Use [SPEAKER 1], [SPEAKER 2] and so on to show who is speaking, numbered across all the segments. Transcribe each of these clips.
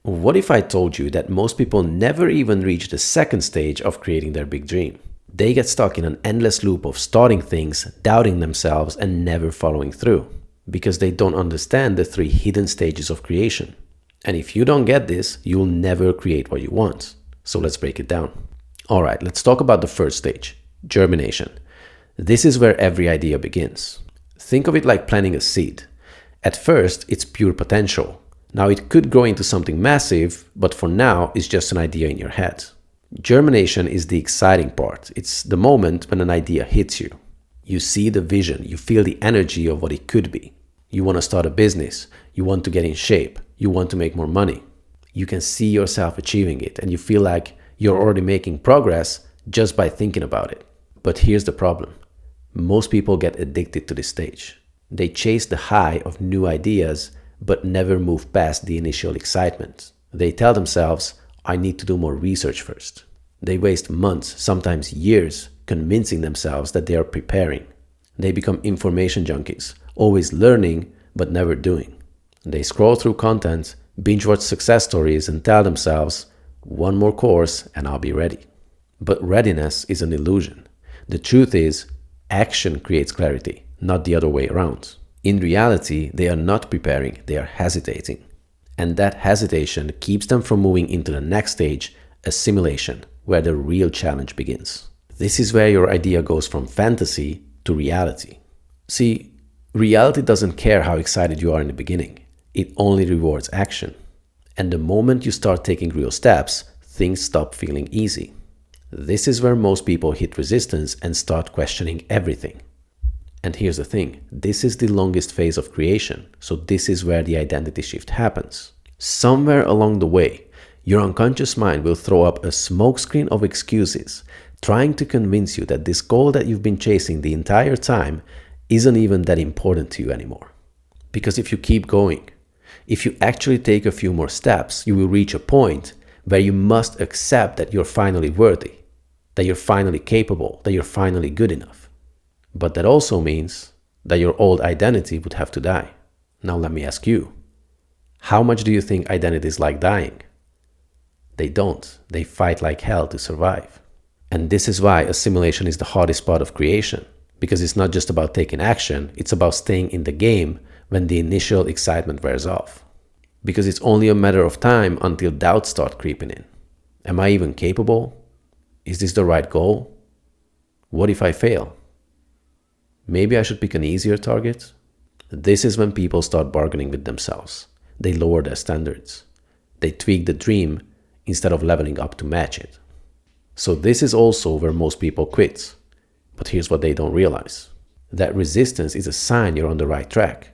[SPEAKER 1] What if I told you that most people never even reach the second stage of creating their big dream? They get stuck in an endless loop of starting things, doubting themselves, and never following through because they don't understand the three hidden stages of creation. And if you don't get this, you'll never create what you want. So let's break it down. All right, let's talk about the first stage, germination. This is where every idea begins. Think of it like planting a seed. At first, it's pure potential. Now it could grow into something massive, but for now, it's just an idea in your head. Germination is the exciting part. It's the moment when an idea hits you. You see the vision, you feel the energy of what it could be. You want to start a business, you want to get in shape, you want to make more money. You can see yourself achieving it and you feel like you're already making progress just by thinking about it. But here's the problem. Most people get addicted to this stage. They chase the high of new ideas but never move past the initial excitement. They tell themselves, I need to do more research first. They waste months, sometimes years, convincing themselves that they are preparing. They become information junkies, always learning but never doing. They scroll through content, binge watch success stories and tell themselves, one more course and I'll be ready. But readiness is an illusion. The truth is, action creates clarity, not the other way around. In reality, they are not preparing, they are hesitating. And that hesitation keeps them from moving into the next stage, assimilation, where the real challenge begins. This is where your idea goes from fantasy to reality. See, reality doesn't care how excited you are in the beginning. It only rewards action. And the moment you start taking real steps, things stop feeling easy. This is where most people hit resistance and start questioning everything. And here's the thing, this is the longest phase of creation, so this is where the identity shift happens. Somewhere along the way, your unconscious mind will throw up a smokescreen of excuses, trying to convince you that this goal that you've been chasing the entire time isn't even that important to you anymore. Because if you keep going, if you actually take a few more steps, you will reach a point where you must accept that you're finally worthy, that you're finally capable, that you're finally good enough. But that also means that your old identity would have to die. Now let me ask you, how much do you think identities like dying? They don't. They fight like hell to survive. And this is why assimilation is the hardest part of creation, because it's not just about taking action, it's about staying in the game when the initial excitement wears off. Because it's only a matter of time until doubts start creeping in. Am I even capable? Is this the right goal? What if I fail? Maybe I should pick an easier target? This is when people start bargaining with themselves. They lower their standards. They tweak the dream instead of leveling up to match it. So this is also where most people quit. But here's what they don't realize. That resistance is a sign you're on the right track.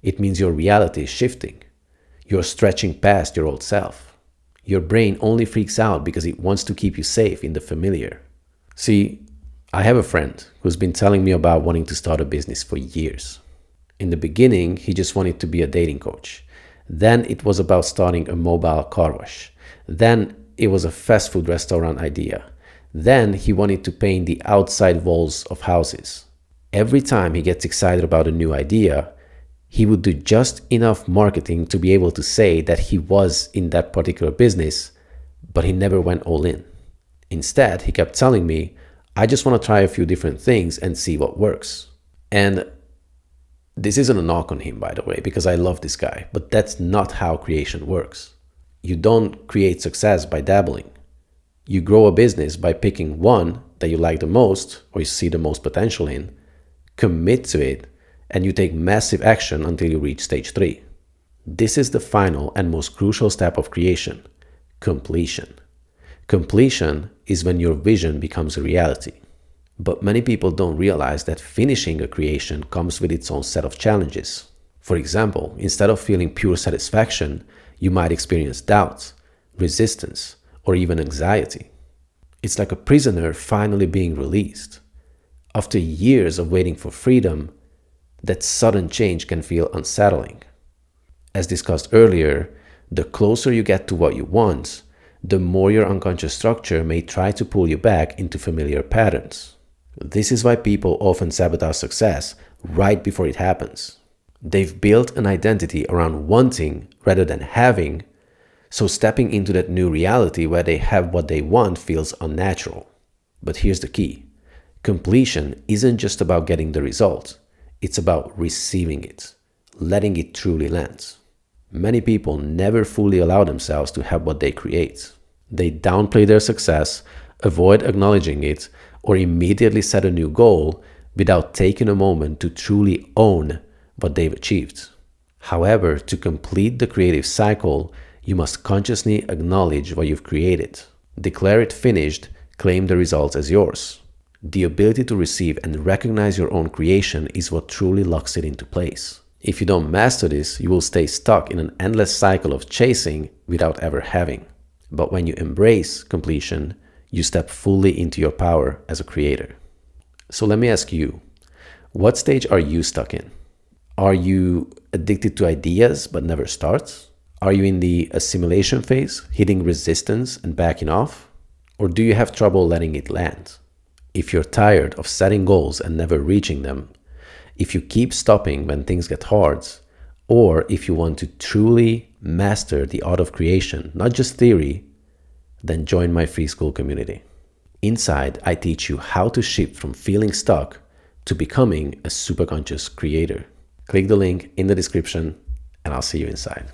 [SPEAKER 1] It means your reality is shifting. You're stretching past your old self. Your brain only freaks out because it wants to keep you safe in the familiar. See, I have a friend who's been telling me about wanting to start a business for years. In the beginning, he just wanted to be a dating coach. Then it was about starting a mobile car wash. Then it was a fast food restaurant idea. Then he wanted to paint the outside walls of houses. Every time he gets excited about a new idea, he would do just enough marketing to be able to say that he was in that particular business, but he never went all in. Instead, he kept telling me, I just want to try a few different things and see what works. And this isn't a knock on him, by the way, because I love this guy, but that's not how creation works. You don't create success by dabbling. You grow a business by picking one that you like the most or you see the most potential in, commit to it, and you take massive action until you reach stage 3. This is the final and most crucial step of creation, completion. Completion is when your vision becomes a reality. But many people don't realize that finishing a creation comes with its own set of challenges. For example, instead of feeling pure satisfaction, you might experience doubt, resistance, or even anxiety. It's like a prisoner finally being released. After years of waiting for freedom, that sudden change can feel unsettling. As discussed earlier, the closer you get to what you want, the more your unconscious structure may try to pull you back into familiar patterns. This is why people often sabotage success right before it happens. They've built an identity around wanting rather than having, So stepping into that new reality where they have what they want feels unnatural. But here's the key. Completion isn't just about getting the result. It's about receiving it, letting it truly land. Many people never fully allow themselves to have what they create. They downplay their success, avoid acknowledging it, or immediately set a new goal without taking a moment to truly own what they've achieved. However, to complete the creative cycle, you must consciously acknowledge what you've created. Declare it finished, claim the results as yours. The ability to receive and recognize your own creation is what truly locks it into place. If you don't master this, you will stay stuck in an endless cycle of chasing without ever having. But when you embrace completion, you step fully into your power as a creator. So let me ask you, what stage are you stuck in? Are you addicted to ideas but never start? Are you in the assimilation phase, hitting resistance and backing off? Or do you have trouble letting it land? If you're tired of setting goals and never reaching them, if you keep stopping when things get hard, or if you want to truly master the art of creation, not just theory, then join my free Skool community. Inside, I teach you how to shift from feeling stuck to becoming a superconscious creator. Click the link in the description and I'll see you inside.